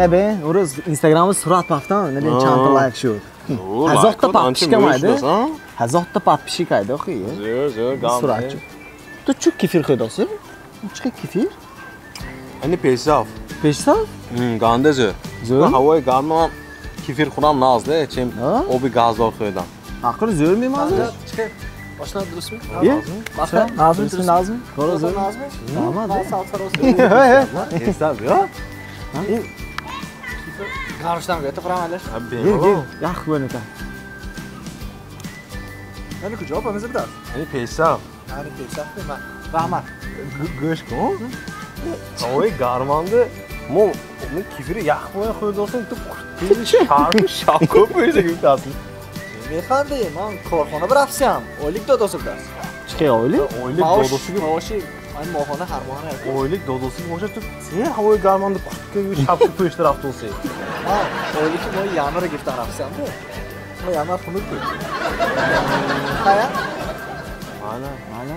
نبی روز اینستاگرام surat بافتم نبی چند تا لایک شد هزار تا پاپشیکا مایده هزار تا پاپشیکا ایده خیلی زور گام تو چه کیفیر خیلی داشتی؟ چه کیفیر؟ اینی پیشاف گانده زور هوای گرما کیفیر خودم نازده چیم آبی گازدار خیدم آخر زور میمازه؟ آشنا درست می؟ نازمی؟ کارو زور نازمی؟ آمده حساب یا؟ این گارشتم گیت فرام علش یخ بونه که من کجا پمیز بدار؟ اینی پیشاف من پیشاف من رحمت گوش کن هوای گرمانده مو کیفیر یخ باید خود داشتیم تو شارک شاکو پیشه گفت اصلا میخوانده من کارخانه برفتم اولیک دادوسو بدار چه اولی؟ اویلیک دادوسی ماشی من ماهانه هر ماهانه اویلیک دادوسی باشه تو چه هوای گرمانده که شب پیش رفت اوسی اولیک ما یامر رو گفتن رفتم ما یامر خونود بود خیلی؟ مالا